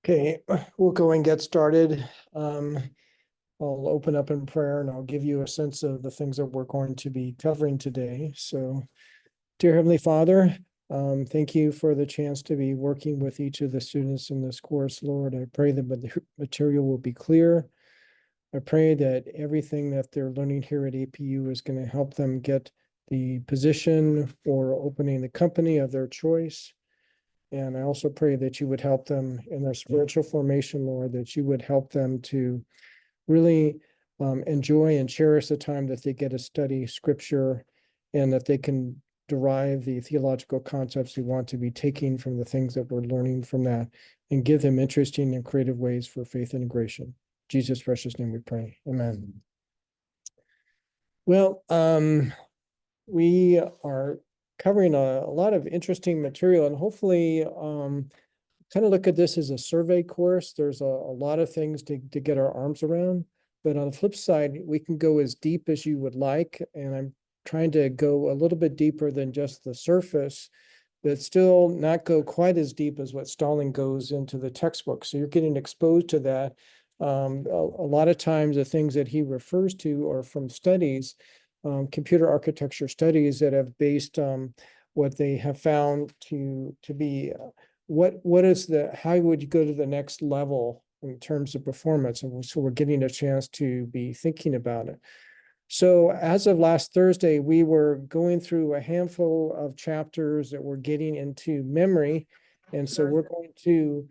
Okay, we'll go and get started. I'll open up in prayer and I'll give you a sense of the things that we're going to be covering today. So, dear Heavenly Father, thank you for the chance to be working with each of the students in this course, Lord. I pray that the material will be clear. I pray that everything that they're learning here at APU is going to help them get the position or opening the company of their choice. And I also pray that you would help them in their spiritual formation, Lord, that you would help them to really enjoy and cherish the time that they get to study scripture and that they can derive the theological concepts we want to be taking from the things that we're learning from that and give them interesting and creative ways for faith integration. In Jesus' precious name we pray. Amen. Well, we are covering a lot of interesting material and hopefully kind of look at this as a survey course. There's a lot of things to get our arms around, but on the flip side, we can go as deep as you would like. And I'm trying to go a little bit deeper than just the surface, but still not go quite as deep as what Stalling goes into the textbook. So you're getting exposed to that. A lot of times the things that he refers to are from studies, computer architecture studies that have based what they have found to be what is how would you go to the next level in terms of performance? And so we're getting a chance to be thinking about it. So as of last Thursday, we were going through a handful of chapters that were getting into memory. And so we're going to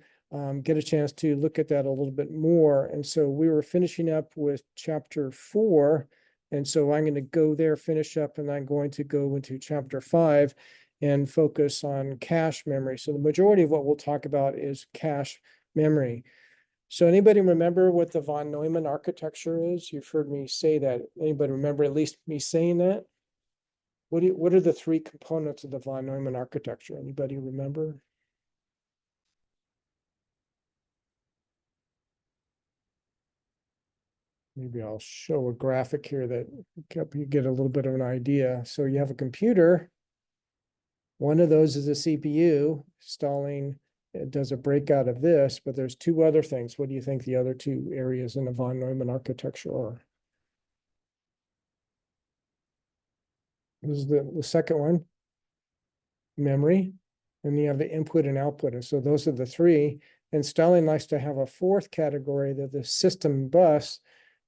get a chance to look at that a little bit more. And so we were finishing up with chapter 4. And so I'm going to go there, finish up, and I'm going to go into chapter 5 and focus on cache memory. So the majority of what we'll talk about is cache memory. So anybody remember what the von Neumann architecture is? You've heard me say that. Anybody remember at least me saying that? What are the three components of the von Neumann architecture? Anybody remember? Maybe I'll show a graphic here that help you get a little bit of an idea. So you have a computer. One of those is a CPU. Stalling it does a breakout of this, but there's two other things. What do you think the other two areas in the von Neumann architecture are? This is the second one, memory, and you have the input and output. And so those are the three. And Stalling likes to have a fourth category, that the system bus,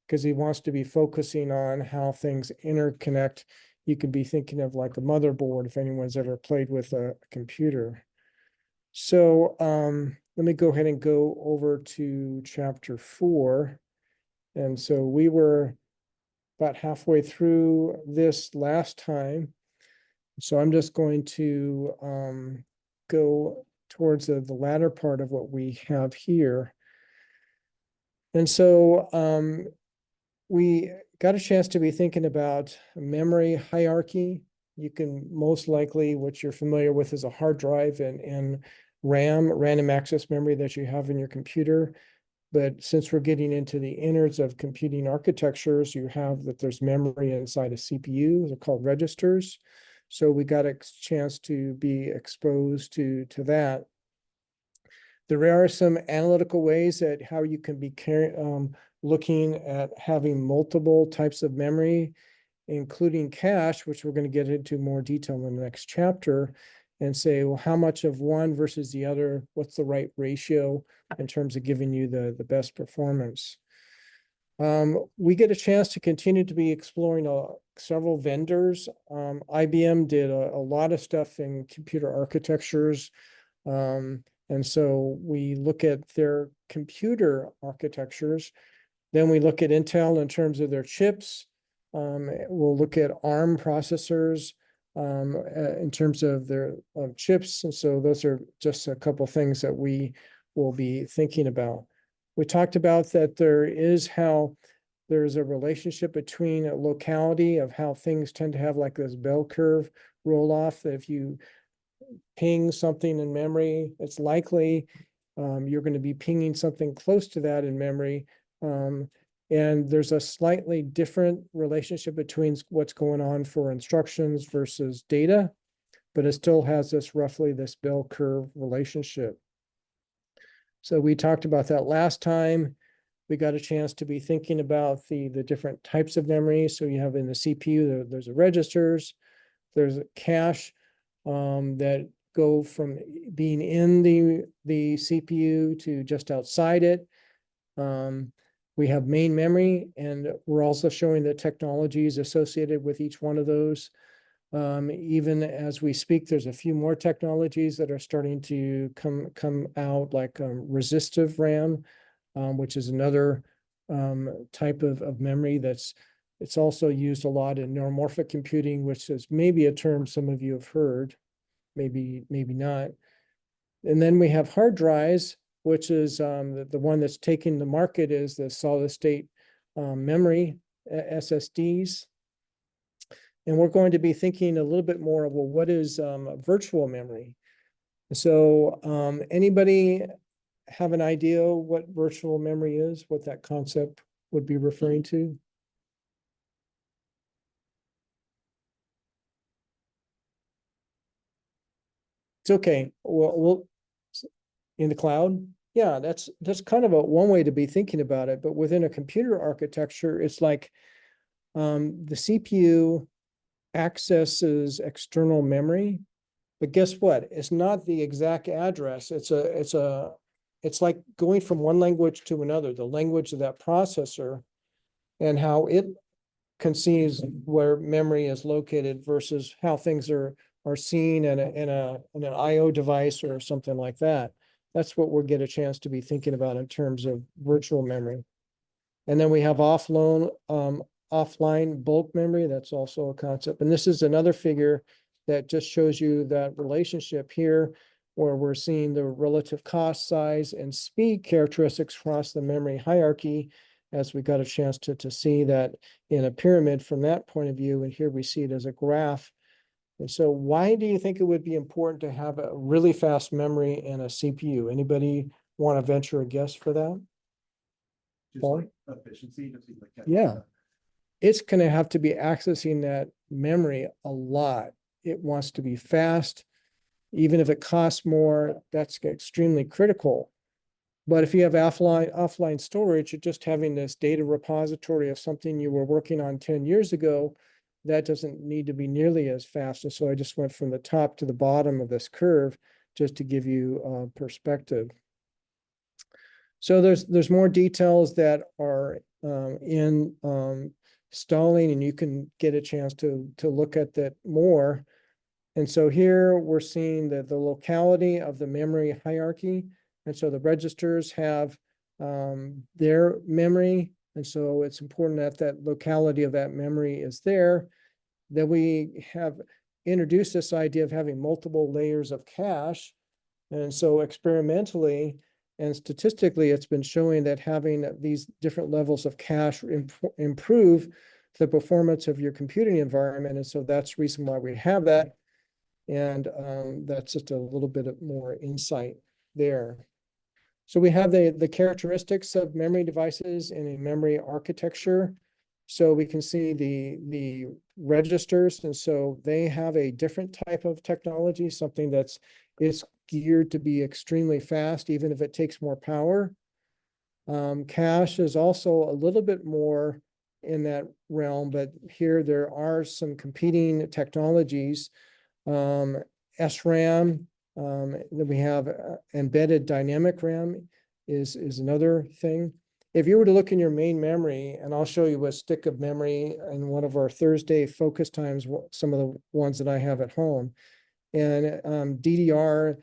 because he wants to be focusing on how things interconnect. You could be thinking of like a motherboard if anyone's ever played with a computer. So let me go ahead and go over to chapter 4. And so we were about halfway through this last time. So I'm just going to go towards the latter part of what we have here. And so we got a chance to be thinking about memory hierarchy. You can most likely, what you're familiar with is a hard drive and RAM, random access memory that you have in your computer. But since we're getting into the innards of computing architectures, you have that there's memory inside a CPU. They're called registers. So we got a chance to be exposed to that. There are some analytical ways that how you can be looking at having multiple types of memory, including cache, which we're going to get into more detail in the next chapter, and say, well, how much of one versus the other, what's the right ratio in terms of giving you the best performance. We get a chance to continue to be exploring several vendors. IBM did a lot of stuff in computer architectures. And so we look at their computer architectures. Then we look at Intel in terms of their chips. We'll look at ARM processors in terms of their chips. And so those are just a couple of things that we will be thinking about. We talked about that there's a relationship between a locality of how things tend to have like this bell curve roll off. That if you ping something in memory, it's likely you're going to be pinging something close to that in memory. And there's a slightly different relationship between what's going on for instructions versus data, but it still has this roughly this bell curve relationship. So we talked about that last time. We got a chance to be thinking about the different types of memory. So you have in the CPU, there's the registers, there's a cache that go from being in the CPU to just outside it. We have main memory, and we're also showing the technologies associated with each one of those. Even as we speak, there's a few more technologies that are starting to come out, like resistive RAM, which is another type of memory it's also used a lot in neuromorphic computing, which is maybe a term some of you have heard, maybe not. And then we have hard drives, which is the one that's taking the market is the solid state memory, SSDs. And we're going to be thinking a little bit more of, well, what is virtual memory? So anybody have an idea what virtual memory is, what that concept would be referring to? It's okay. We'll in the cloud. Yeah, that's kind of a one way to be thinking about it. But within a computer architecture, it's like the CPU accesses external memory, but guess what? It's not the exact address. It's like going from one language to another, the language of that processor and how it conceives where memory is located versus how things are seen in an IO device or something like that. That's what we'll get a chance to be thinking about in terms of virtual memory. And then we have offline bulk memory. That's also a concept. And this is another figure that just shows you that relationship here where we're seeing the relative cost, size, and speed characteristics across the memory hierarchy as we got a chance to see that in a pyramid from that point of view. And here we see it as a graph. And so why do you think it would be important to have a really fast memory and a CPU? Anybody want to venture a guess for that? Just Paul? like efficiency, just like Yeah. It's going to have to be accessing that memory a lot. It wants to be fast. Even if it costs more, that's extremely critical. But if you have offline storage, you're just having this data repository of something you were working on 10 years ago, that doesn't need to be nearly as fast. And so I just went from the top to the bottom of this curve just to give you perspective. So there's more details that are in Stalling, and you can get a chance to look at that more. And so here we're seeing the locality of the memory hierarchy. And so the registers have their memory. And so it's important that that locality of that memory is there. Then we have introduced this idea of having multiple layers of cache. And so experimentally and statistically, it's been showing that having these different levels of cache improve the performance of your computing environment. And so that's the reason why we have that. And that's just a little bit more insight there. So we have the characteristics of memory devices in a memory architecture. So we can see the registers, and so they have a different type of technology, something that's geared to be extremely fast, even if it takes more power. Cache is also a little bit more in that realm, but here there are some competing technologies. SRAM, then we have embedded dynamic RAM is another thing. If you were to look in your main memory, and I'll show you a stick of memory in one of our Thursday focus times, some of the ones that I have at home, and DDR,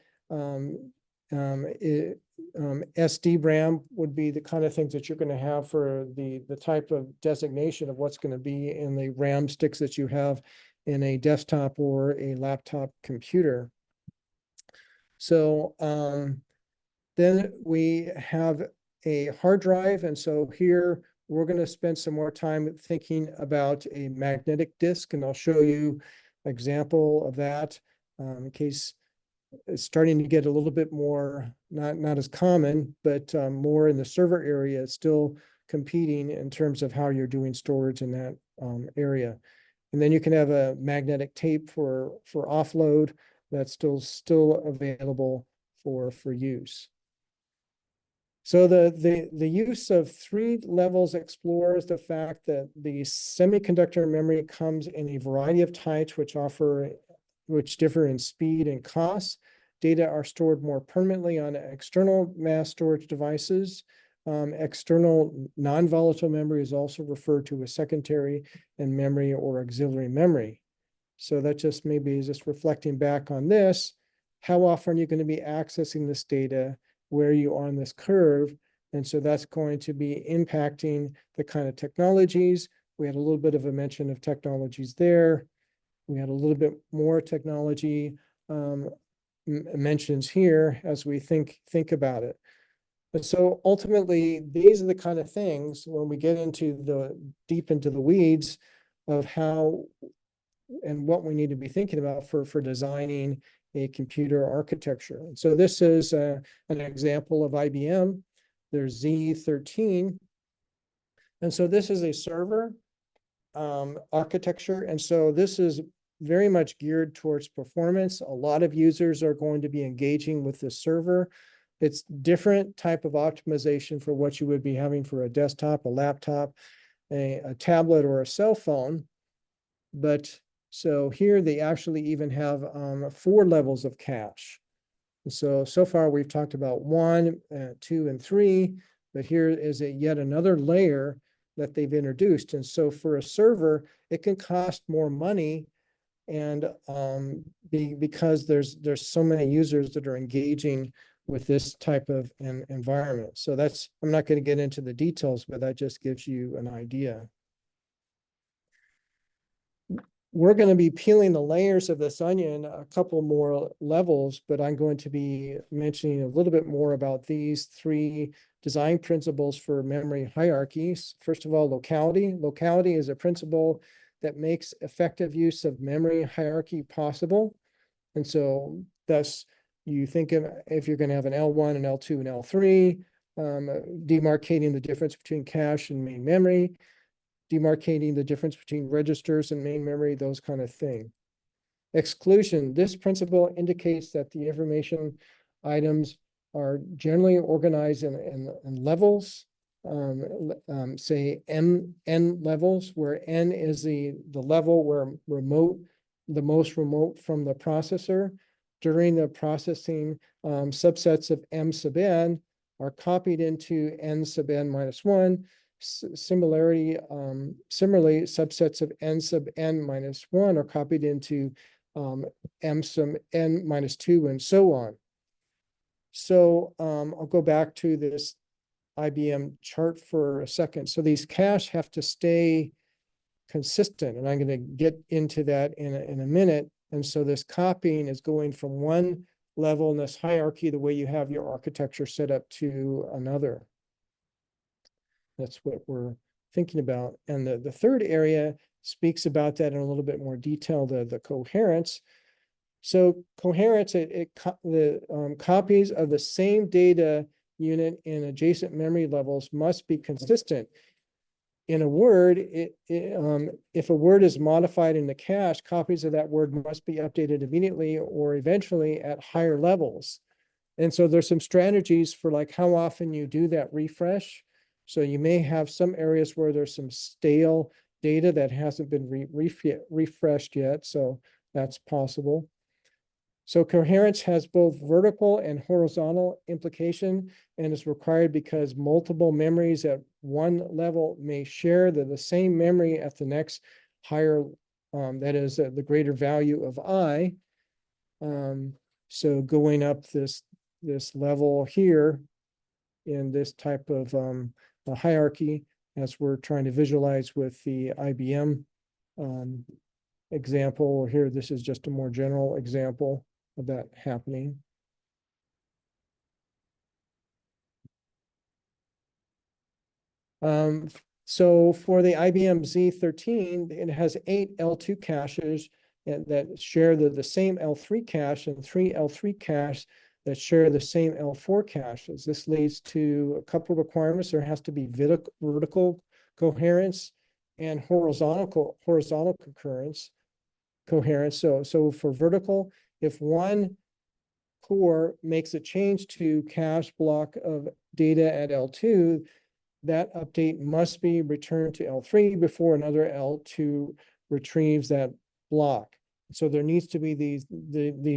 SD-RAM would be the kind of things that you're going to have for the type of designation of what's going to be in the RAM sticks that you have in a desktop or a laptop computer. So then we have a hard drive. And so here we're going to spend some more time thinking about a magnetic disk, and I'll show you an example of that in case it's starting to get a little bit more, not as common, but more in the server area. It's still competing in terms of how you're doing storage in that area. And then you can have a magnetic tape for offload that's still available for use. So the use of three levels explores the fact that the semiconductor memory comes in a variety of types which differ in speed and cost. Data are stored more permanently on external mass storage devices. External non-volatile memory is also referred to as secondary and memory or auxiliary memory. So that just maybe is just reflecting back on this. How often are you going to be accessing this data? Where you are on this curve? And so that's going to be impacting the kind of technologies. We had a little bit of a mention of technologies there. We had a little bit more technology mentions here as we think about it. And so ultimately, these are the kind of things when we get deep into the weeds of how and what we need to be thinking about for designing a computer architecture. And so this is an example of IBM. There's Z13. And so this is a server architecture. And so this is very much geared towards performance. A lot of users are going to be engaging with this server. It's different type of optimization for what you would be having for a desktop, a laptop, a tablet, or a cell phone. But so here they actually even have 4 levels of cache. And so far we've talked about 1, 2, and 3, but here is yet another layer that they've introduced. And so for a server, it can cost more money, and because there's so many users that are engaging with this type of environment. So I'm not going to get into the details, but that just gives you an idea. We're going to be peeling the layers of this onion a couple more levels, but I'm going to be mentioning a little bit more about these 3 design principles for memory hierarchies. First of all, locality. Locality is a principle that makes effective use of memory hierarchy possible. And so thus you think of if you're going to have an L1, an L2, and L3, demarcating the difference between cache and main memory, demarcating the difference between registers and main memory, those kind of thing. Exclusion. This principle indicates that the information items are generally organized in levels, say n levels, where n is the level where the most remote from the processor. During the processing, subsets of m sub n are copied into n sub n minus 1. Similarly, subsets of n sub n minus 1 are copied into m sub n minus 2, and so on. So I'll go back to this IBM chart for a second. So these cache have to stay consistent, and I'm going to get into that in a minute. And so this copying is going from one level in this hierarchy, the way you have your architecture set up, to another. That's what we're thinking about. And the third area speaks about that in a little bit more detail, the coherence. So coherence, the copies of the same data unit in adjacent memory levels must be consistent. In a word, if a word is modified in the cache, copies of that word must be updated immediately or eventually at higher levels. And so there's some strategies for like how often you do that refresh. So you may have some areas where there's some stale data that hasn't been refreshed yet. So that's possible. So coherence has both vertical and horizontal implication and is required because multiple memories at one level may share the same memory at the next higher, that is the greater value of I. So going up this level here in this type of hierarchy, as we're trying to visualize with the IBM example here, this is just a more general example of that happening. So for the IBM Z13, it has 8 L2 caches that share the same L3 cache and 3 L3 caches that share the same L4 caches. This leads to a couple of requirements. There has to be vertical coherence and horizontal coherence. So for vertical, if one core makes a change to cache block of data at L2, that update must be returned to L3 before another L2 retrieves that block. So there needs to be these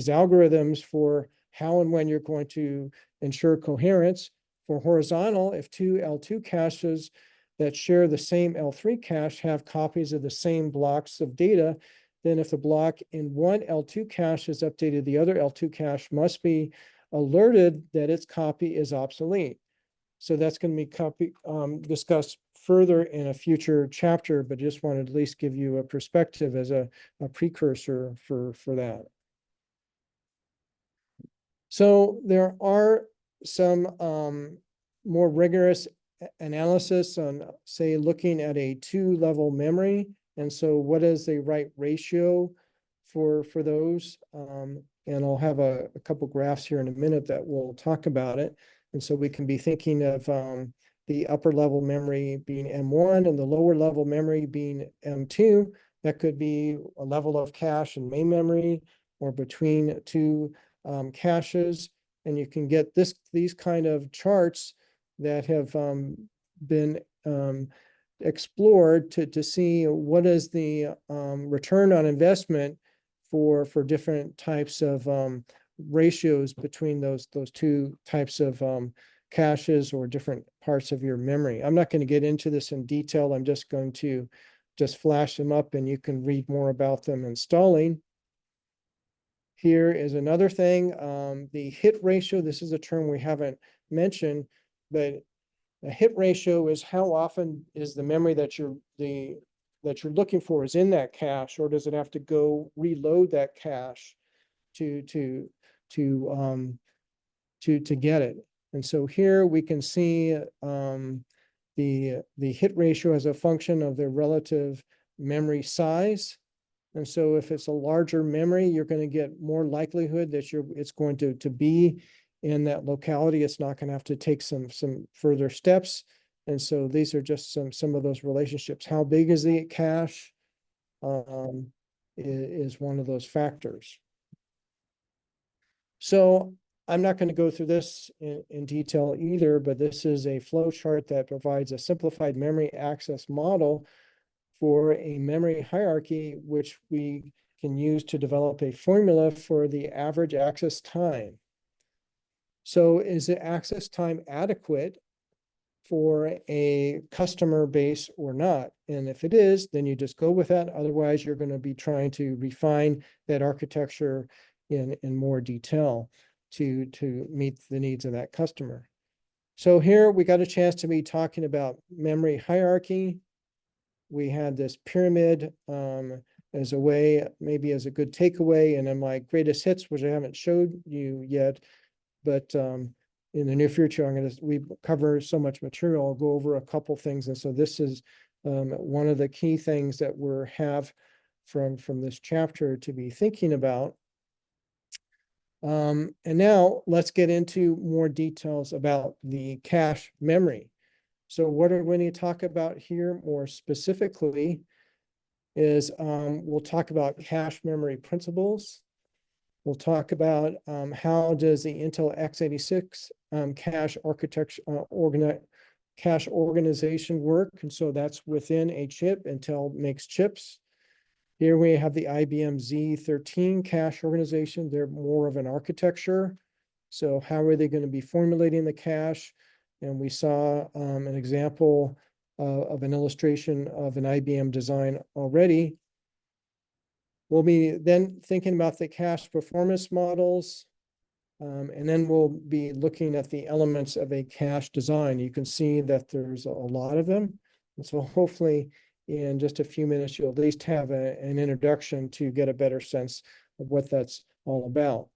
algorithms for how and when you're going to ensure coherence. For horizontal, if two L2 caches that share the same L3 cache have copies of the same blocks of data, then if the block in one L2 cache is updated, the other L2 cache must be alerted that its copy is obsolete. So that's going to be discussed further in a future chapter, but just wanted to at least give you a perspective as a precursor for that. So there are some more rigorous analysis on, say, looking at a 2-level memory. And so what is the right ratio for those? And I'll have a couple graphs here in a minute that will talk about it. And so we can be thinking of the upper level memory being M1 and the lower level memory being M2. That could be a level of cache in main memory or between two caches. And you can get these kind of charts that have been explored to see what is the return on investment for different types of ratios between those two types of caches or different parts of your memory. I'm not going to get into this in detail. I'm just going to flash them up and you can read more about them in Stalling. Here is another thing, the hit ratio. This is a term we haven't mentioned, but a hit ratio is how often is the memory that you're looking for is in that cache, or does it have to go reload that cache to get it? And so here we can see the hit ratio as a function of the relative memory size. And so if it's a larger memory, you're going to get more likelihood that it's going to be in that locality. It's not going to have to take some further steps. And so these are just some of those relationships. How big is the cache is one of those factors. So I'm not going to go through this in detail either, but this is a flow chart that provides a simplified memory access model for a memory hierarchy, which we can use to develop a formula for the average access time. So is the access time adequate for a customer base or not? And if it is, then you just go with that. Otherwise, you're going to be trying to refine that architecture in more detail to meet the needs of that customer. So here we got a chance to be talking about memory hierarchy. We had this pyramid as a way, maybe as a good takeaway, and then my greatest hits, which I haven't showed you yet, but in the near future, we cover so much material, I'll go over a couple things. And so this is one of the key things that we have from this chapter to be thinking about. And now let's get into more details about the cache memory. So what we're going to talk about here more specifically is we'll talk about cache memory principles. We'll talk about how does the Intel x86 cache architecture cache organization work. And so that's within a chip. Intel makes chips. Here we have the IBM Z13 cache organization. They're more of an architecture. So how are they going to be formulating the cache? And we saw an example of an illustration of an IBM design already. We'll be then thinking about the cache performance models, and then we'll be looking at the elements of a cache design. You can see that there's a lot of them. And so hopefully in just a few minutes, you'll at least have an introduction to get a better sense of what that's all about.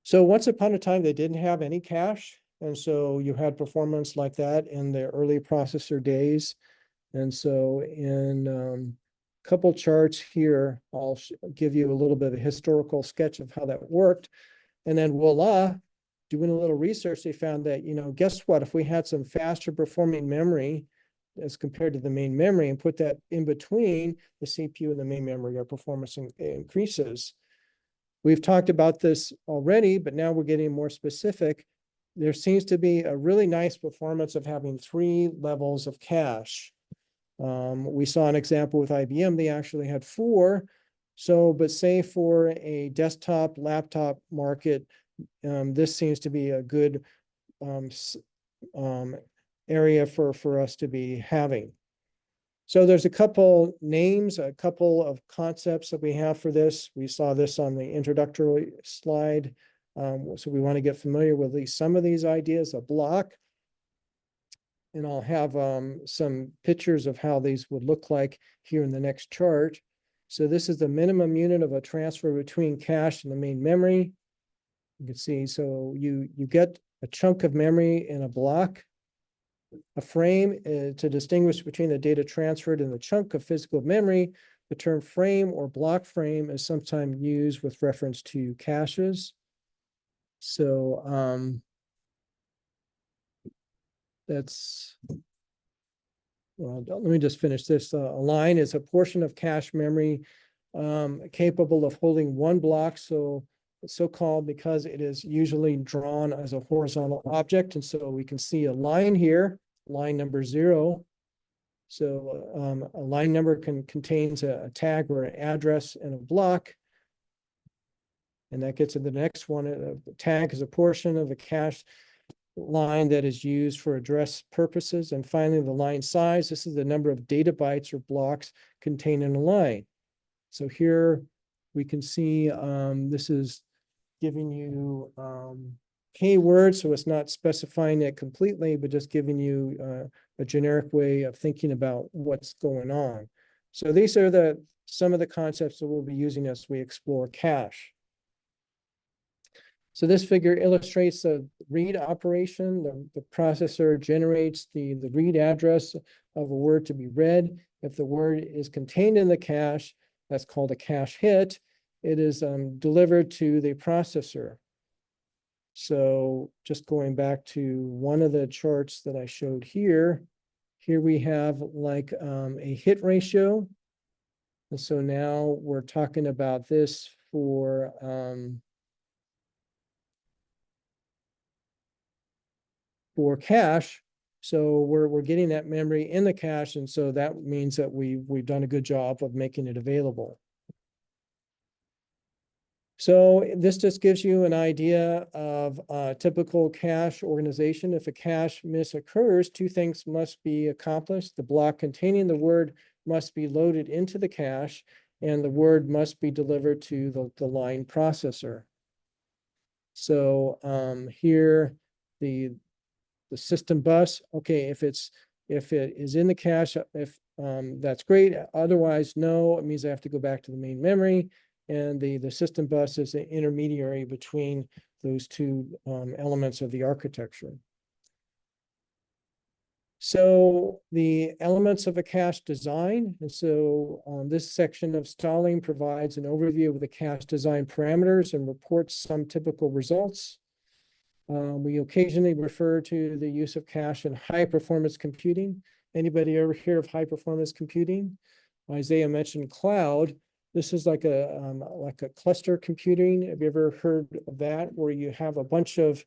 So once upon a time, they didn't have any cache. And so you had performance like that in the early processor days. And so in a couple charts here, I'll give you a little bit of a historical sketch of how that worked. And then voila, doing a little research, they found that, guess what? If we had some faster performing memory as compared to the main memory and put that in between the CPU and the main memory, our performance increases. We've talked about this already, but now we're getting more specific. there seems to be a really nice performance of having 3 levels of cache. We saw an example with IBM, they actually had 4. So, but say for a desktop, laptop market, this seems to be a good area for us to be having. So there's a couple names, a couple of concepts that we have for this. We saw this on the introductory slide. So we want to get familiar with at least some of these ideas. A block, and I'll have some pictures of how these would look like here in the next chart. So this is the minimum unit of a transfer between cache and the main memory. You can see, so you get a chunk of memory in a block. A frame to distinguish between the data transferred and the chunk of physical memory. The term frame or block frame is sometimes used with reference to caches. So that's, well, let me just finish this. A line is a portion of cache memory capable of holding 1 block. So it's so called because it is usually drawn as a horizontal object. And so we can see a line here, line number 0. So a line number contains a tag or an address and a block. And that gets to the next one. A tag is a portion of a cache line that is used for address purposes. And finally, the line size. This is the number of data bytes or blocks contained in a line. So here we can see this is giving you keywords, so it's not specifying it completely, but just giving you a generic way of thinking about what's going on. So these are some of the concepts that we'll be using as we explore cache. So this figure illustrates the read operation. The processor generates the read address of a word to be read. If the word is contained in the cache, that's called a cache hit. It is delivered to the processor. So just going back to one of the charts that I showed here, here we have like a hit ratio. And so now we're talking about this for cache. So we're getting that memory in the cache. And so that means that we've done a good job of making it available. So this just gives you an idea of a typical cache organization. If a cache miss occurs, 2 things must be accomplished. The block containing the word must be loaded into the cache, and the word must be delivered to the line processor. So here, the system bus, okay, if it is in the cache, if that's great. Otherwise, no, it means I have to go back to the main memory. And the system bus is the intermediary between those 2 elements of the architecture. So the elements of a cache design. And so this section of Stalling provides an overview of the cache design parameters and reports some typical results. We occasionally refer to the use of cache in high performance computing. Anybody ever hear of high performance computing? Isaiah mentioned cloud. This is like a cluster computing. Have you ever heard of that, where you have a bunch of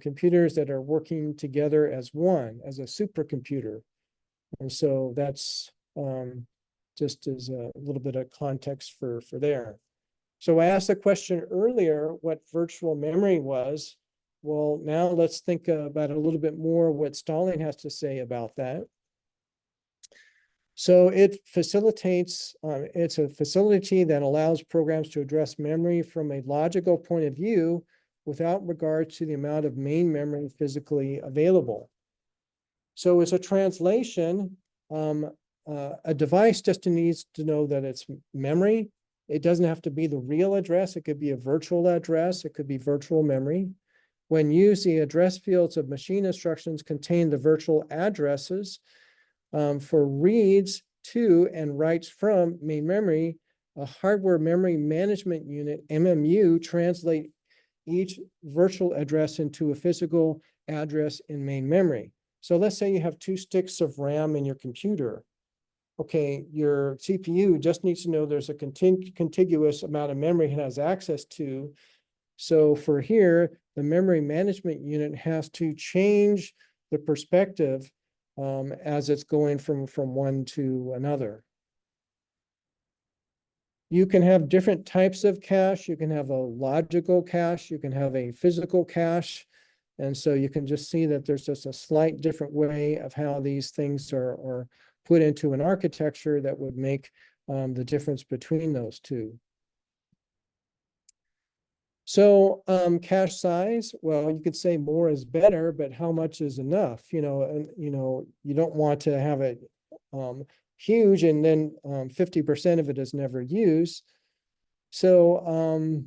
computers that are working together as one, as a supercomputer? And so that's just as a little bit of context for there. So I asked the question earlier what virtual memory was. Well, now let's think about a little bit more what Stalling has to say about that. So it facilitates, it's a facility that allows programs to address memory from a logical point of view without regard to the amount of main memory physically available. So it's a translation. A device just needs to know that it's memory. It doesn't have to be the real address. It could be a virtual address. It could be virtual memory. When used, the address fields of machine instructions contain the virtual addresses. For reads to and writes from main memory, a hardware memory management unit, MMU, translate each virtual address into a physical address in main memory. So let's say you have 2 sticks of RAM in your computer. Okay, your CPU just needs to know there's a contiguous amount of memory it has access to. So for here, the memory management unit has to change the perspective as it's going from one to another. You can have different types of cache. You can have a logical cache. You can have a physical cache. And so you can just see that there's just a slight different way of how these things are put into an architecture that would make the difference between those two. So cache size, well, you could say more is better, but how much is enough? You know, you don't want to have it huge and then 50% of it is never used. So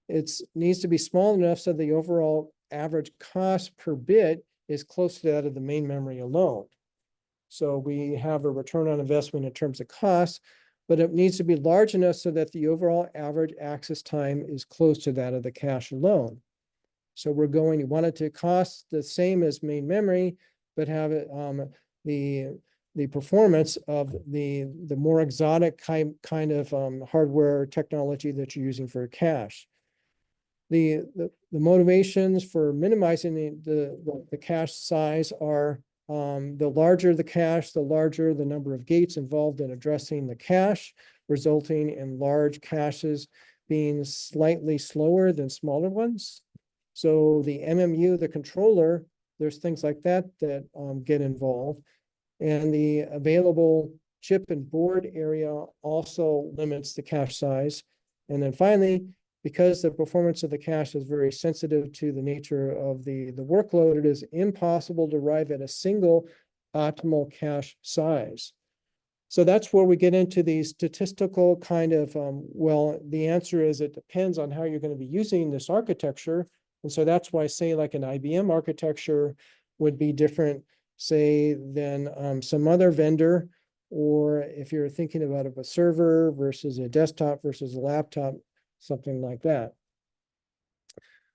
it needs to be small enough so the overall average cost per bit is close to that of the main memory alone. So we have a return on investment in terms of cost, but it needs to be large enough so that the overall average access time is close to that of the cache alone. So we're going, you want it to cost the same as main memory, but have it the performance of the more exotic kind of hardware technology that you're using for a cache. The motivations for minimizing the cache size are the larger the cache, the larger the number of gates involved in addressing the cache, resulting in large caches being slightly slower than smaller ones. So the MMU, the controller, there's things like that that get involved. And the available chip and board area also limits the cache size. And then finally, because the performance of the cache is very sensitive to the nature of the workload, it is impossible to arrive at a single optimal cache size. So that's where we get into the statistical kind of, well, the answer is it depends on how you're going to be using this architecture. And so that's why, say, like an IBM architecture would be different, say, than some other vendor, or if you're thinking about a server versus a desktop versus a laptop, something like that.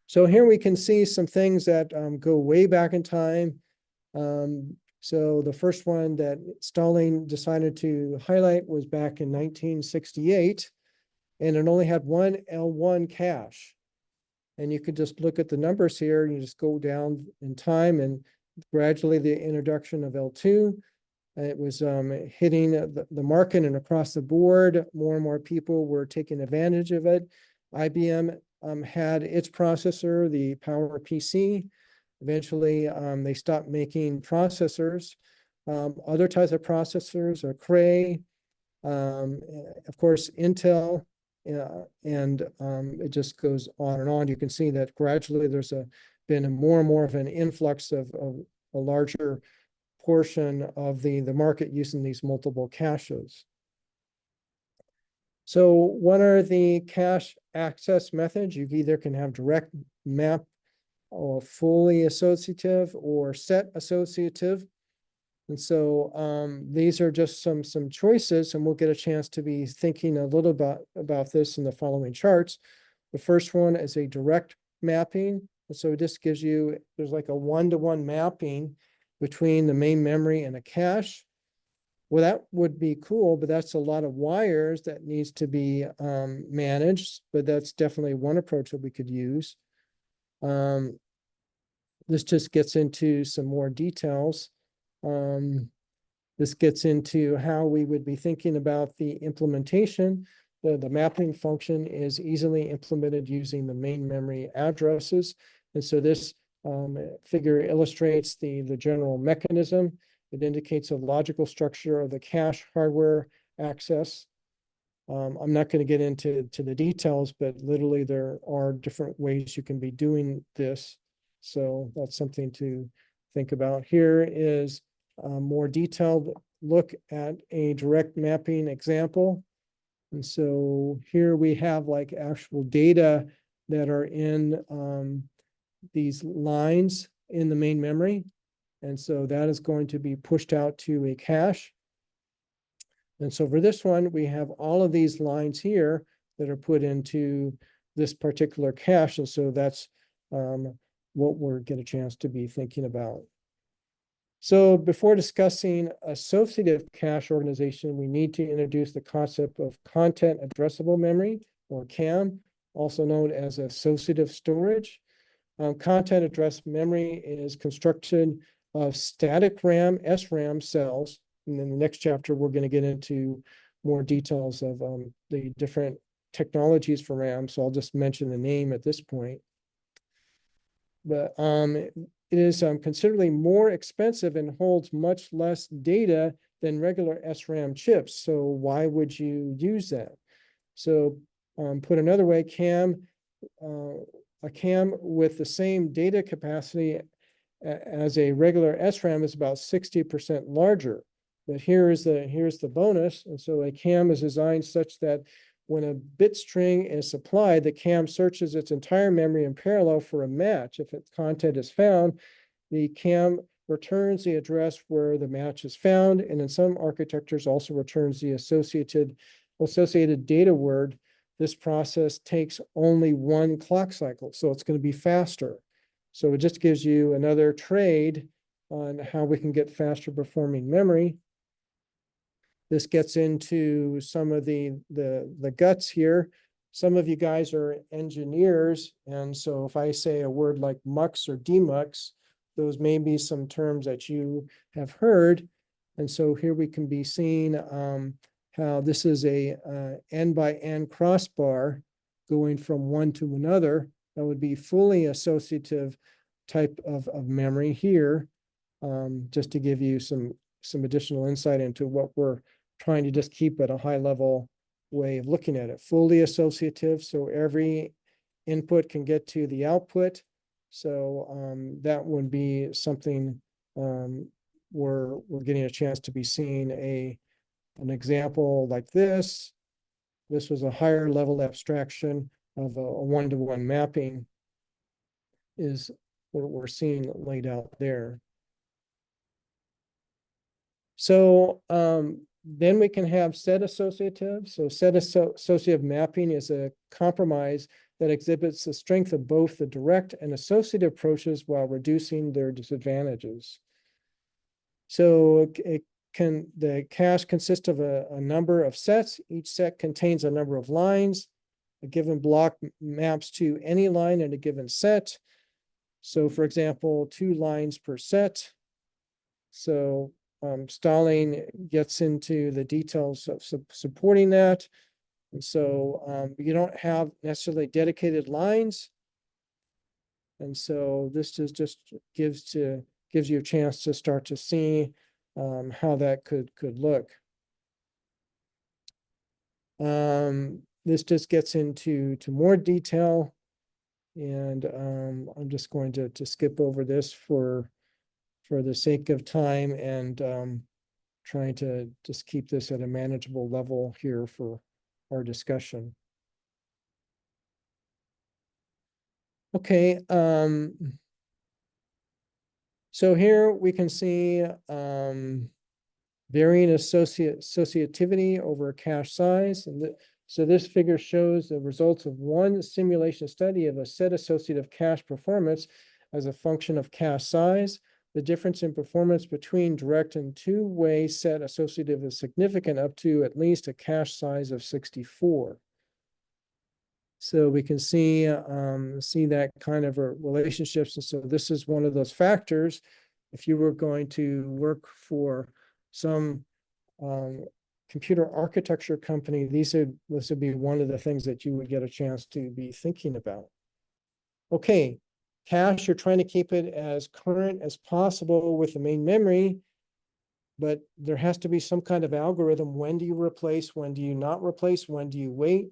So here we can see some things that go way back in time. So the first one that Stalling decided to highlight was back in 1968, and it only had one L1 cache. And you could just look at the numbers here, and you just go down in time, and gradually the introduction of L2. It was hitting the market and across the board. More and more people were taking advantage of it. IBM had its processor, the PowerPC. Eventually, they stopped making processors. Other types of processors are Cray, of course, Intel, and it just goes on and on. You can see that gradually there's been more and more of an influx of a larger portion of the market using these multiple caches. So what are the cache access methods? You either can have direct map or fully associative or set associative. And so these are just some choices, and we'll get a chance to be thinking a little about this in the following charts. The first one is a direct mapping. And so this gives you, there's like a one-to-one mapping between the main memory and a cache. Well, that would be cool, but that's a lot of wires that needs to be managed, but that's definitely one approach that we could use. This just gets into some more details. This gets into how we would be thinking about the implementation. The mapping function is easily implemented using the main memory addresses. And so this figure illustrates the general mechanism. It indicates a logical structure of the cache hardware access. I'm not going to get into the details, but literally there are different ways you can be doing this. So that's something to think about. Here is a more detailed look at a direct mapping example. And so here we have like actual data that are in these lines in the main memory. And so that is going to be pushed out to a cache. And so for this one, we have all of these lines here that are put into this particular cache. And so that's what we're get a chance to be thinking about. So before discussing associative cache organization, we need to introduce the concept of content addressable memory, or CAM, also known as associative storage. Content address memory is constructed of static RAM, SRAM cells. And in the next chapter, we're going to get into more details of the different technologies for RAM. So I'll just mention the name at this point. But it is considerably more expensive and holds much less data than regular SRAM chips. So why would you use that? So put another way, a CAM with the same data capacity as a regular SRAM is about 60% larger. But here's the bonus. And so a CAM is designed such that when a bit string is supplied, the CAM searches its entire memory in parallel for a match. If its content is found, the CAM returns the address where the match is found, and in some architectures also returns the associated data word. This process takes only one clock cycle, so it's going to be faster. So it just gives you another trade on how we can get faster performing memory. This gets into some of the guts here. Some of you guys are engineers, and so if I say a word like mux or demux, those may be some terms that you have heard. And so here we can be seeing how this is a n by n crossbar going from one to another. That would be fully associative type of memory here, just to give you some additional insight into what we're trying to just keep at a high level way of looking at it. Fully associative, so every input can get to the output. So that would be something we're getting a chance to be seeing an example like this. This was a higher level abstraction of a one-to-one mapping is what we're seeing laid out there. So then we can have set associative. So set associative mapping is a compromise that exhibits the strength of both the direct and associative approaches while reducing their disadvantages. So the cache consists of a number of sets. Each set contains a number of lines. A given block maps to any line in a given set. So for example, 2 lines per set. So Stalling gets into the details of supporting that. And so you don't have necessarily dedicated lines. And so this just gives you a chance to start to see how that could look. This just gets into more detail, and I'm just going to skip over this for the sake of time, and trying to just keep this at a manageable level here for our discussion. Okay, so here we can see varying associativity over cache size. And so this figure shows the results of one simulation study of a set associative cache performance as a function of cache size. The difference in performance between direct and two-way set associative is significant, up to at least a cache size of 64. So we can see that kind of relationships. And so this is one of those factors. If you were going to work for some computer architecture company, this would be one of the things that you would get a chance to be thinking about. Okay, cache, you're trying to keep it as current as possible with the main memory, but there has to be some kind of algorithm. When do you replace? When do you not replace? When do you wait?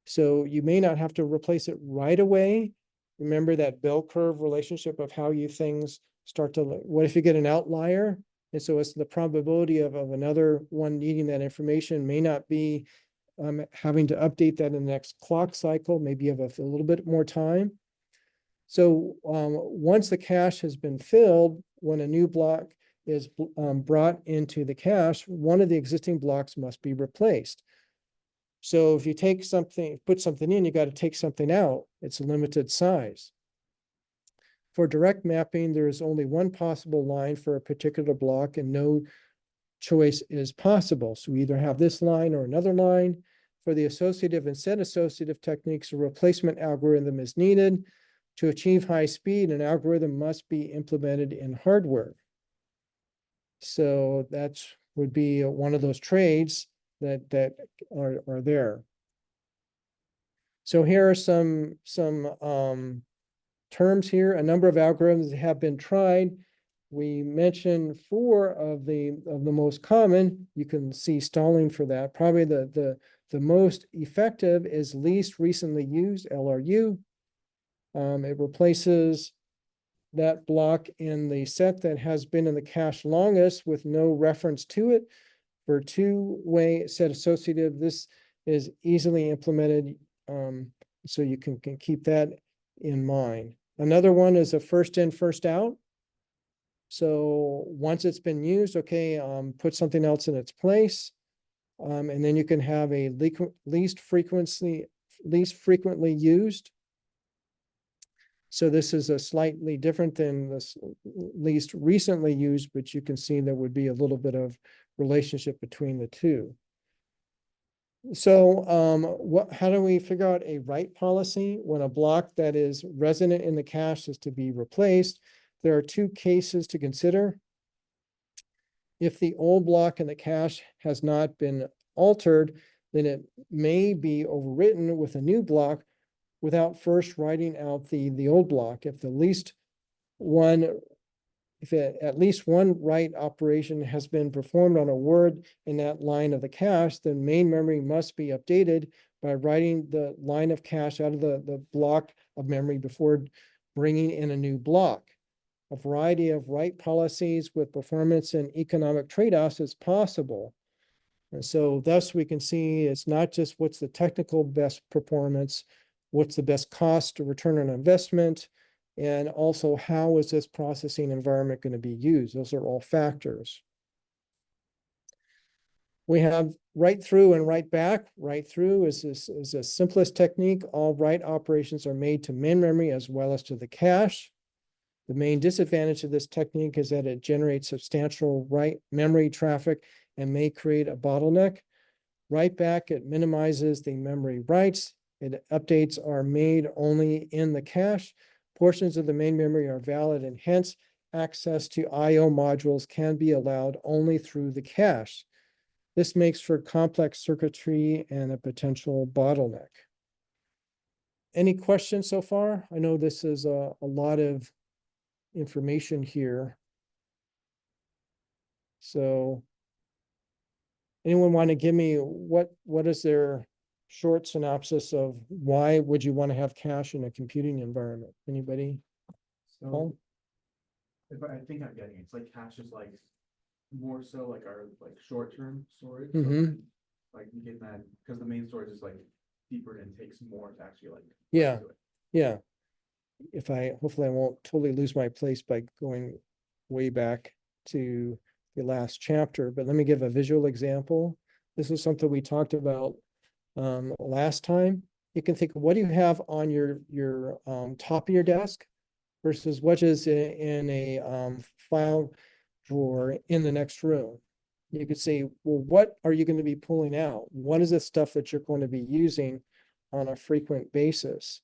So you may not have to replace it right away. Remember that bell curve relationship of how things start to, what if you get an outlier? And so it's the probability of another one needing that information may not be having to update that in the next clock cycle, maybe you have a little bit more time. So once the cache has been filled, when a new block is brought into the cache, one of the existing blocks must be replaced. So if you put something in, you got to take something out. It's a limited size. For direct mapping, there is only one possible line for a particular block and no choice is possible. So we either have this line or another line. for the associative and set associative techniques, a replacement algorithm is needed. To achieve high speed, an algorithm must be implemented in hardware. So that's would be one of those trades that are there. So here are some terms here. A number of algorithms have been tried. We mentioned 4 of the most common. You can see stalling for that. Probably the most effective is least recently used, LRU. It replaces that block in the set that has been in the cache longest with no reference to it. For two-way set associative, this is easily implemented, so you can keep that in mind. Another one is a first in, first out. So once it's been used, okay, put something else in its place. And then you can have a least frequently used. So this is a slightly different than this least recently used, but you can see there would be a little bit of relationship between the two. So how do we figure out a write policy when a block that is resident in the cache is to be replaced? There are 2 cases to consider. If the old block in the cache has not been altered, then it may be overwritten with a new block without first writing out the old block. If at least one write operation has been performed on a word in that line of the cache, then main memory must be updated by writing the line of cache out of the block of memory before bringing in a new block. A variety of write policies with performance and economic trade-offs is possible. And so thus we can see it's not just what's the technical best performance, what's the best cost to return on investment, and also how is this processing environment going to be used? Those are all factors. We have write through and write back. Write through is the simplest technique. All write operations are made to main memory as well as to the cache. The main disadvantage of this technique is that it generates substantial write memory traffic and may create a bottleneck. Write back, it minimizes the memory writes. Updates are made only in the cache. Portions of the main memory are valid, and hence access to I/O modules can be allowed only through the cache. This makes for complex circuitry and a potential bottleneck. Any questions so far? I know this is a lot of information here. So anyone want to give me what is their short synopsis of why would you want to have cache in a computing environment? Anybody? So Paul? if I think I'm getting it, it's like cache is like more so like our like short-term storage. So Mhm. then, like you get that because the main storage is like deeper and takes more to actually like Yeah. do it. Yeah. Hopefully I won't totally lose my place by going way back to the last chapter, but let me give a visual example. This is something we talked about last time. You can think, what do you have on your top of your desk versus what is in a file drawer in the next room? You could say, well, what are you going to be pulling out? What is the stuff that you're going to be using on a frequent basis?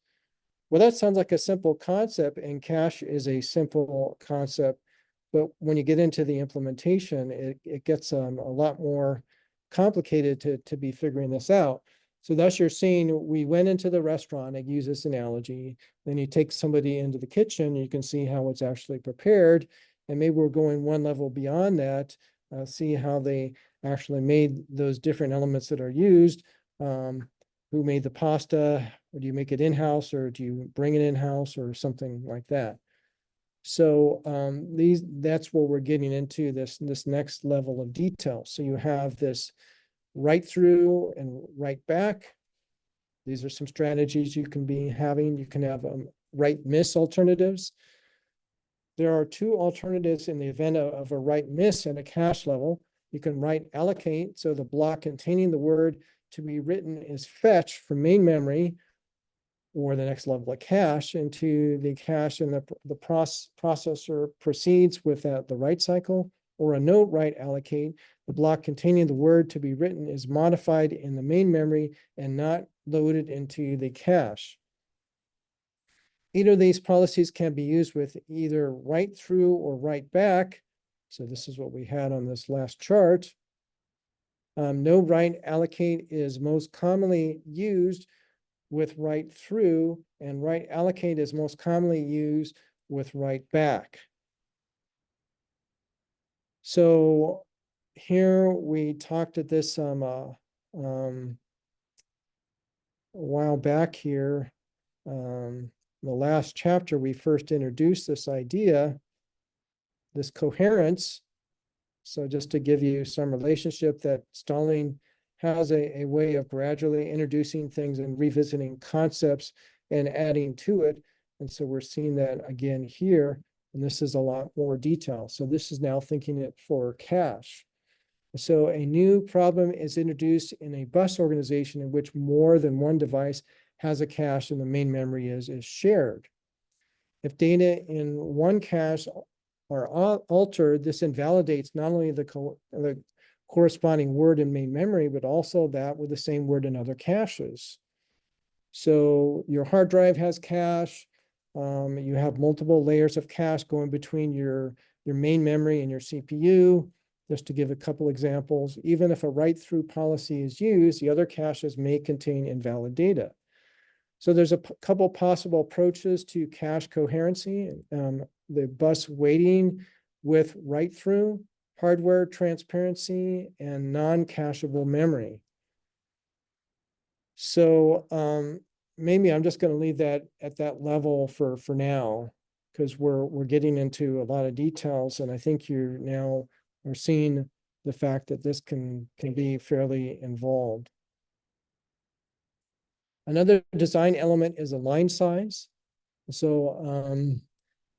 Well, that sounds like a simple concept, and cache is a simple concept. But when you get into the implementation, it gets a lot more complicated to be figuring this out. So thus you're seeing, we went into the restaurant, I use this analogy, then you take somebody into the kitchen, you can see how it's actually prepared. And maybe we're going one level beyond that, see how they actually made those different elements that are used. Who made the pasta, or do you make it in-house, or do you bring it in-house, or something like that? So that's where we're getting into this next level of detail. So you have this write through and write back. These are some strategies you can be having. You can have write miss alternatives. There are 2 alternatives in the event of a write miss at a cache level. You can write allocate, so the block containing the word to be written is fetched from main memory or the next level of cache into the cache, and the processor proceeds with the write cycle. or a note write allocate, the block containing the word to be written is modified in the main memory and not loaded into the cache. Either of these policies can be used with either write through or write back. So this is what we had on this last chart. No write allocate is most commonly used with write through, and write allocate is most commonly used with write back. So here we talked at this a while back here. The last chapter, we first introduced this idea, this coherence. So just to give you some relationship, that Stalling has a way of gradually introducing things and revisiting concepts and adding to it. And so we're seeing that again here, and this is a lot more detail. So this is now thinking it for cache. So a new problem is introduced in a bus organization in which more than one device has a cache and the main memory is shared. If data in one cache are altered, this invalidates not only the corresponding word in main memory, but also that with the same word in other caches. So your hard drive has cache. You have multiple layers of cache going between your main memory and your CPU. Just to give a couple examples, even if a write-through policy is used, the other caches may contain invalid data. So there's a couple possible approaches to cache coherency. The bus waiting with write-through, hardware transparency, and non-cacheable memory. So maybe I'm just going to leave that at that level for now, because we're getting into a lot of details, and I think you now are seeing the fact that this can be fairly involved. Another design element is a line size. So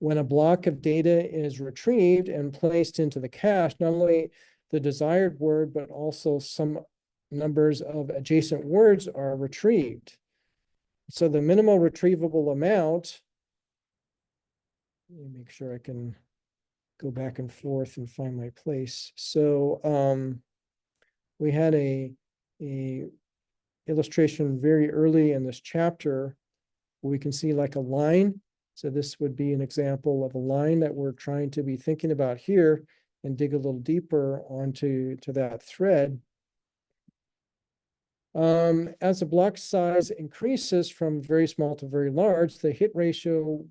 when a block of data is retrieved and placed into the cache, not only the desired word, but also some numbers of adjacent words are retrieved. So the minimal retrievable amount, let me make sure I can go back and forth and find my place. So we had a illustration very early in this chapter where we can see like a line. So this would be an example of a line that we're trying to be thinking about here and dig a little deeper onto that thread. As the block size increases from very small to very large, the hit ratio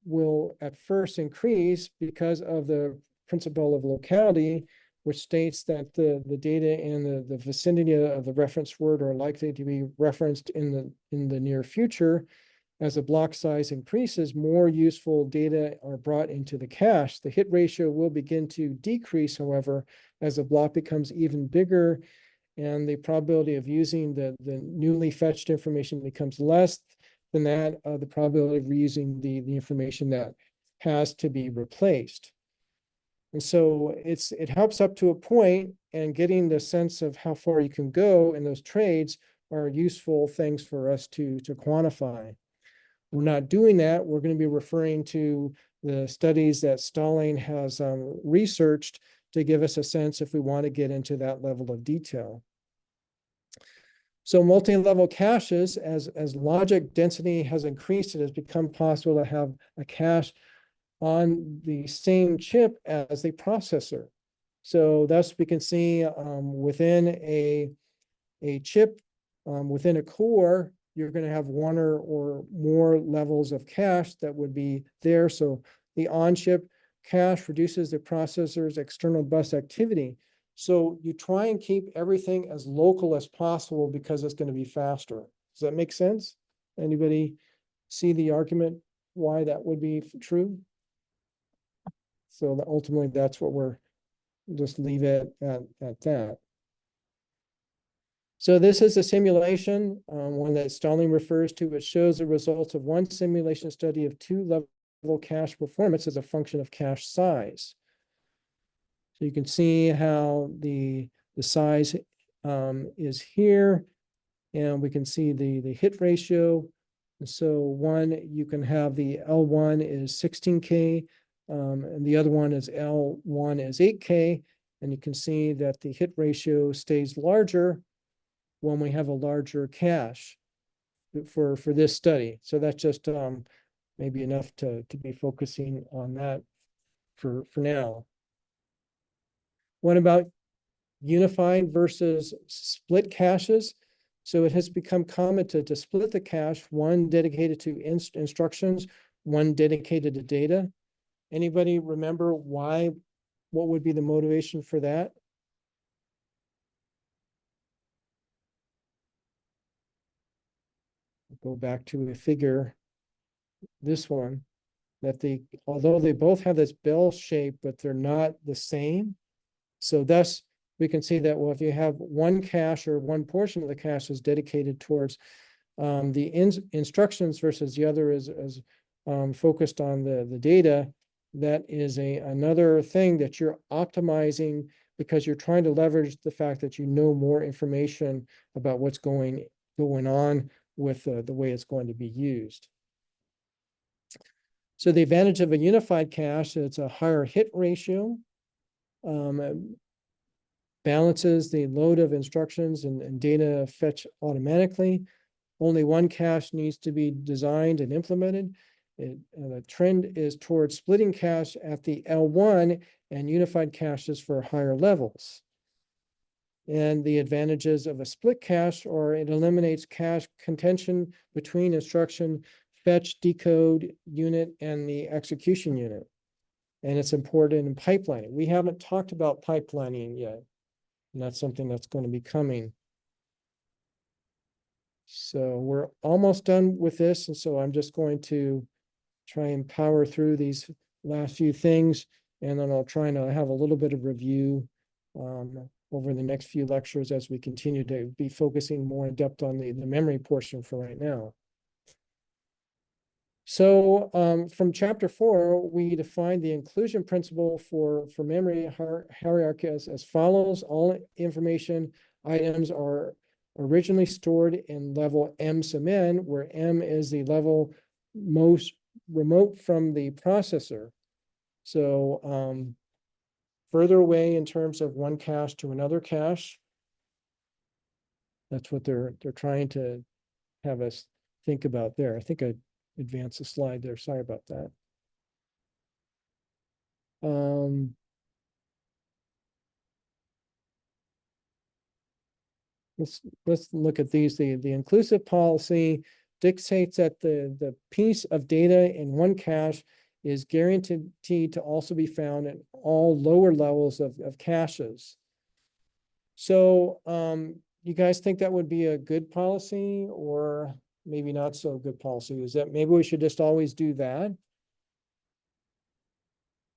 will at first increase because of the principle of locality, which states that the data in the vicinity of the reference word are likely to be referenced in the near future. As the block size increases, more useful data are brought into the cache. The hit ratio will begin to decrease, however, as the block becomes even bigger and the probability of using the newly fetched information becomes less than that of the probability of reusing the information that has to be replaced. And so it helps up to a point, and getting the sense of how far you can go in those trades are useful things for us to quantify. We're not doing that. We're going to be referring to the studies that Stalling has researched to give us a sense if we want to get into that level of detail. So multi-level caches, as logic density has increased, it has become possible to have a cache on the same chip as the processor. So thus we can see within a chip, within a core, you're going to have one or more levels of cache that would be there. So the on-chip cache reduces the processor's external bus activity. So you try and keep everything as local as possible because it's going to be faster. Does that make sense? Anybody see the argument why that would be true? So ultimately, that's what we're just leave it at that. So this is a simulation, one that Stalling refers to, which shows the results of one simulation study of two-level cache performance as a function of cache size. So you can see how the size is here, and we can see the hit ratio. So you can have the L1 is 16K, and the other one is L1 is 8K. And you can see that the hit ratio stays larger when we have a larger cache for this study. So that's just maybe enough to be focusing on that for now. What about unified versus split caches? So it has become common to split the cache, one dedicated to instructions, one dedicated to data. Anybody remember why? What would be the motivation for that? Go back to a figure, this one, that although they both have this bell shape, but they're not the same. So thus, we can see that, well, if you have one cache or one portion of the cache is dedicated towards the instructions versus the other is focused on the data, that is another thing that you're optimizing because you're trying to leverage the fact that you know more information about what's going on with the way it's going to be used. So the advantage of a unified cache, it's a higher hit ratio, balances the load of instructions and data fetch automatically. Only one cache needs to be designed and implemented. The trend is towards splitting cache at the L1 and unified caches for higher levels. And the advantages of a split cache are it eliminates cache contention between instruction fetch, decode unit and the execution unit. And it's important in pipelining. We haven't talked about pipelining yet. And that's something that's going to be coming. So we're almost done with this. And so I'm just going to try and power through these last few things. And then I'll try and have a little bit of review over the next few lectures as we continue to be focusing more in depth on the memory portion for right now. So from chapter 4, we define the inclusion principle for memory hierarchy as follows. All information items are originally stored in level M sub n, where M is the level most remote from the processor. So further away in terms of one cache to another cache. That's what they're trying to have us think about there. I think I advance the slide there. Sorry about that. Let's look at these. The inclusive policy dictates that the piece of data in one cache is guaranteed to also be found in all lower levels of caches. So you guys think that would be a good policy or maybe not so good policy? Is that maybe we should just always do that?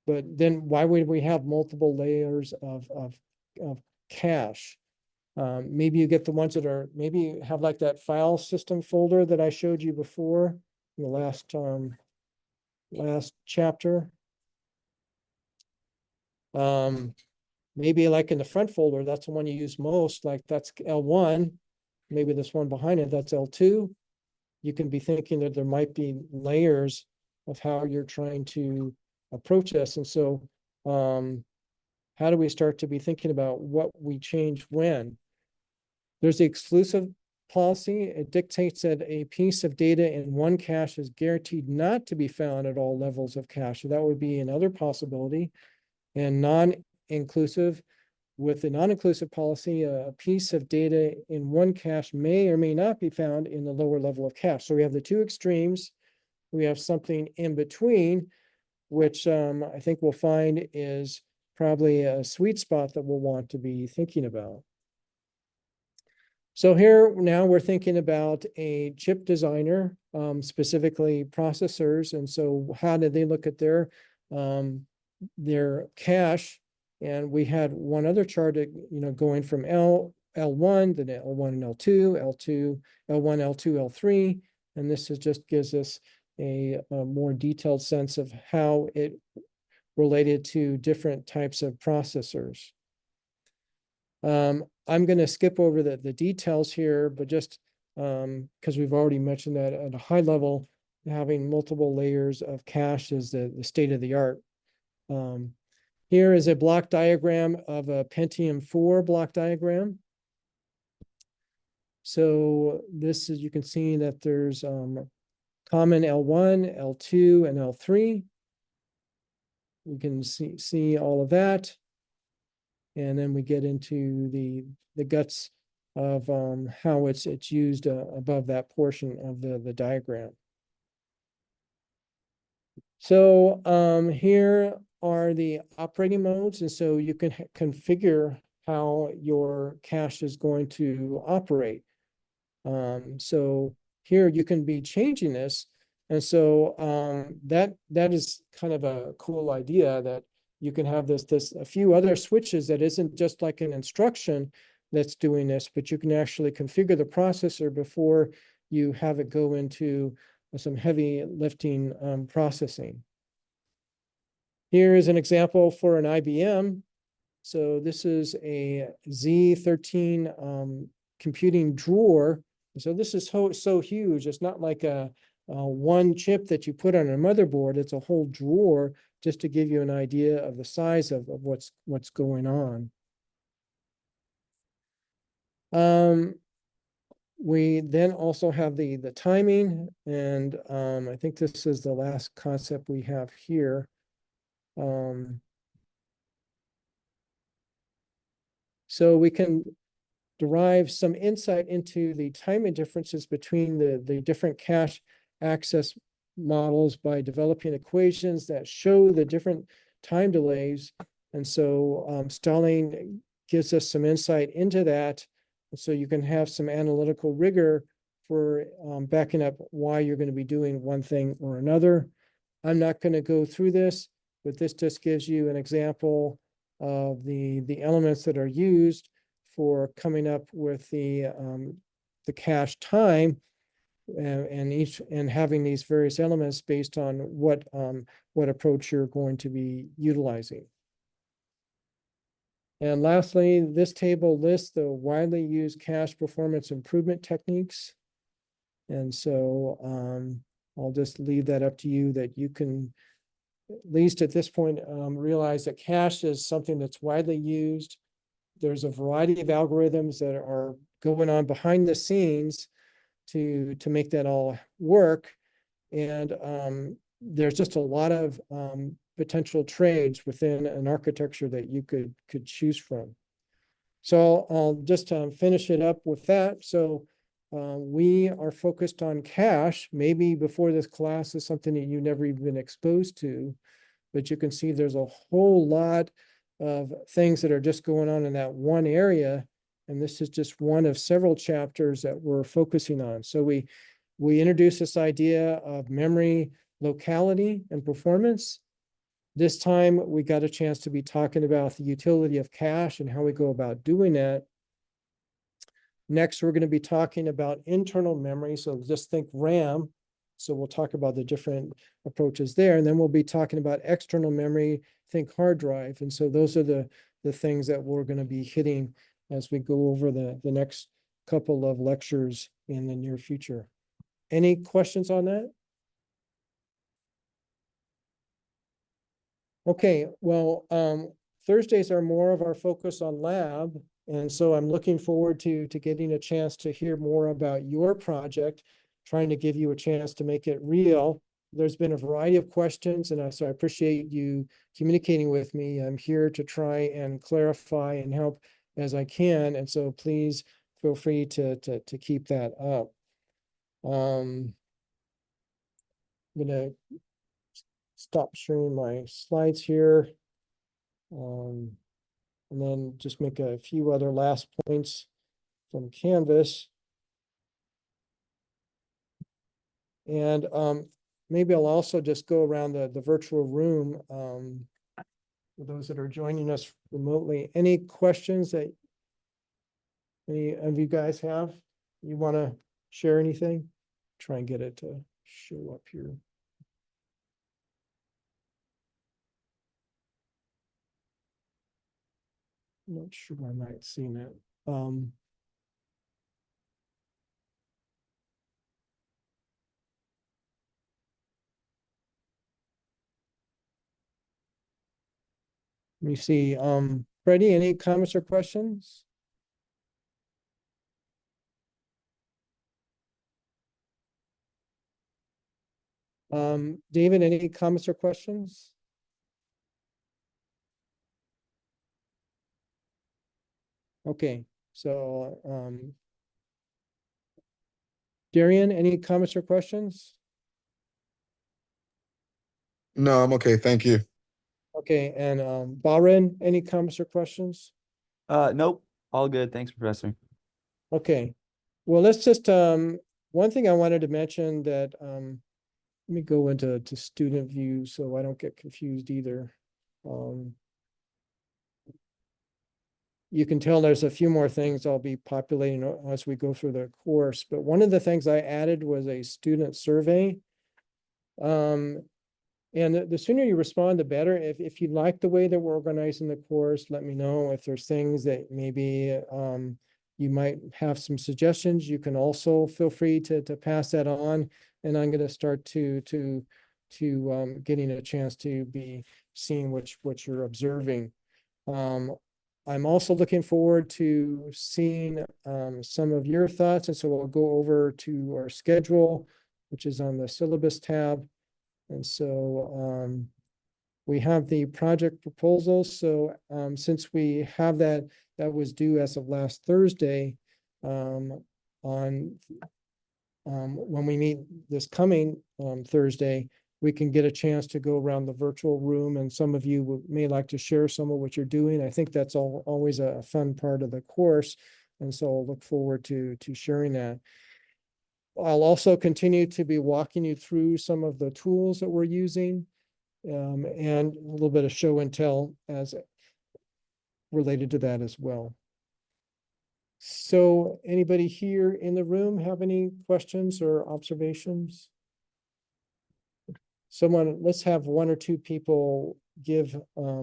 But then why would we have multiple layers of cache? Maybe you get the ones that are, maybe you have like that file system folder that I showed you before in the last chapter. Maybe like in the front folder, that's the one you use most, like that's L1. Maybe this one behind it, that's L2. You can be thinking that there might be layers of how you're trying to approach this. And so how do we start to be thinking about what we change when? There's the exclusive policy. It dictates that a piece of data in one cache is guaranteed not to be found at all levels of cache. So that would be another possibility. And non-inclusive, with the non-inclusive policy, a piece of data in one cache may or may not be found in the lower level of cache. So we have the two extremes. We have something in between, which I think we'll find is probably a sweet spot that we'll want to be thinking about. So here now we're thinking about a chip designer, specifically processors. And so how did they look at their cache? And we had one other chart, going from L1, then L1 and L2, L1, L2, L3. And this just gives us a more detailed sense of how it related to different types of processors. I'm going to skip over the details here, but just because we've already mentioned that at a high level, having multiple layers of cache is the state of the art. Here is a block diagram of a Pentium 4 block diagram. So this is, you can see that there's common L1, L2, and L3. You can see all of that. And then we get into the guts of how it's used above that portion of the diagram. So here are the operating modes, and so you can configure how your cache is going to operate. So here you can be changing this, and so that is kind of a cool idea, that you can have this a few other switches that isn't just like an instruction that's doing this, but you can actually configure the processor before you have it go into some heavy lifting processing. Here is an example for an IBM. So this is a Z13 computing drawer. So this is so huge. It's not like a one chip that you put on a motherboard. It's a whole drawer, just to give you an idea of the size of what's going on. We then also have the timing, and I think this is the last concept we have here. So we can derive some insight into the timing differences between the different cache access models by developing equations that show the different time delays. And so Stalling gives us some insight into that. And so you can have some analytical rigor for backing up why you're going to be doing one thing or another. I'm not going to go through this, but this just gives you an example of the elements that are used for coming up with the cache time, and having these various elements based on what approach you're going to be utilizing. And lastly, this table lists the widely used cache performance improvement techniques. And so I'll just leave that up to you, that you can, at least at this point, realize that cache is something that's widely used. There's a variety of algorithms that are going on behind the scenes to make that all work. And there's just a lot of potential trades within an architecture that you could choose from. So I'll just finish it up with that. So we are focused on cache. Maybe before this class is something that you've never even been exposed to, but you can see there's a whole lot of things that are just going on in that one area. And this is just one of several chapters that we're focusing on. So we introduced this idea of memory, locality, and performance. This time we got a chance to be talking about the utility of cache and how we go about doing that. Next, we're going to be talking about internal memory. So just think RAM. So we'll talk about the different approaches there. And then we'll be talking about external memory, think hard drive. And so those are the things that we're going to be hitting as we go over the next couple of lectures in the near future. Any questions on that? Okay, well, Thursdays are more of our focus on lab. And so I'm looking forward to getting a chance to hear more about your project, trying to give you a chance to make it real. There's been a variety of questions, and so I appreciate you communicating with me. I'm here to try and clarify and help as I can. And so please feel free to keep that up. I'm gonna stop sharing my slides here. And then just make a few other last points from Canvas. And maybe I'll also just go around the virtual room for those that are joining us remotely. Any questions that any of you guys have? You want to share anything? Try and get it to show up here. I'm not sure I might see that. me see, Freddie, any comments or questions? David, any comments or questions? Okay, so, Darian, any comments or questions? No, I'm okay. Thank you. Okay, and, Bahrain, any comments or questions? Nope, all good. Thanks, Professor. Okay, well, let's just, one thing I wanted to mention that, let me go into student view so I don't get confused either. You can tell there's a few more things I'll be populating as we go through the course, but one of the things I added was a student survey. And the sooner you respond, the better. If you like the way that we're organizing the course, let me know. If there's things that maybe you might have some suggestions, you can also feel free to pass that on. And I'm going to start to getting a chance to be seeing what you're observing. I'm also looking forward to seeing some of your thoughts. And so we'll go over to our schedule, which is on the syllabus tab. And so we have the project proposals. So since we have that was due as of last Thursday, when we meet this coming Thursday, we can get a chance to go around the virtual room, and some of you may like to share some of what you're doing. I think that's always a fun part of the course. And so I'll look forward to sharing that. I'll also continue to be walking you through some of the tools that we're using, and a little bit of show and tell as related to that as well. So anybody here in the room have any questions or observations? Let's have one or two people give a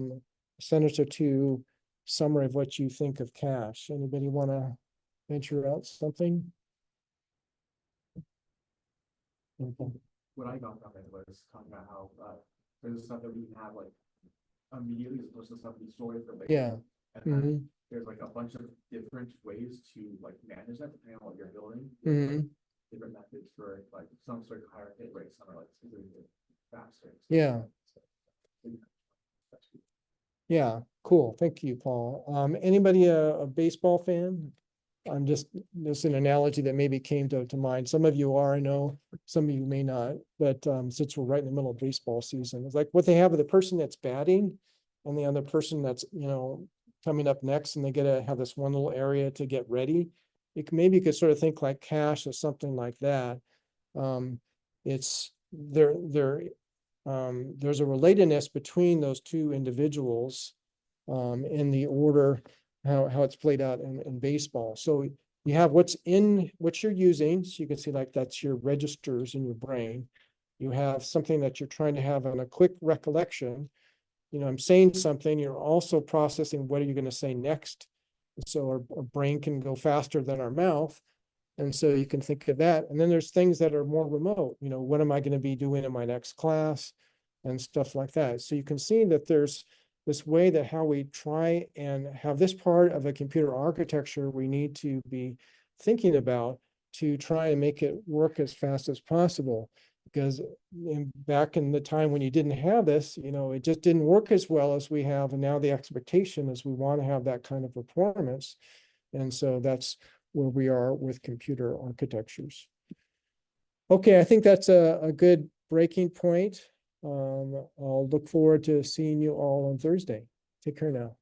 sentence or two summary of what you think of Cache. Anybody want to venture out something? What I got from it was talking about how, there's stuff that we can have like immediately as opposed to stuff we store for later. Yeah. And then Mhm. there's like a bunch of different ways to like manage that depending on what you're building. Mhm. Different methods for like some sort of higher hit rate, some are like specifically faster. Yeah. Yeah, cool. Thank you, Paul. Anybody a baseball fan? I'm just an analogy that maybe came to mind. Some of you are, I know, some of you may not, but since we're right in the middle of baseball season, it's like what they have with the person that's batting and the other person that's, coming up next, and they get to have this one little area to get ready. Maybe you could sort of think like Cache or something like that. It's there's a relatedness between those two individuals in the order how it's played out in baseball. So you have what you're using. So you can see like that's your registers in your brain. You have something that you're trying to have on a quick recollection. I'm saying something, you're also processing what are you going to say next. So our brain can go faster than our mouth. And so you can think of that. And then there's things that are more remote. What am I going to be doing in my next class and stuff like that. So you can see that there's this way that how we try and have this part of a computer architecture we need to be thinking about to try and make it work as fast as possible. Because back in the time when you didn't have this, it just didn't work as well as we have. And now the expectation is we want to have that kind of performance. And so that's where we are with computer architectures. Okay, I think that's a good breaking point. I'll look forward to seeing you all on Thursday. Take care now.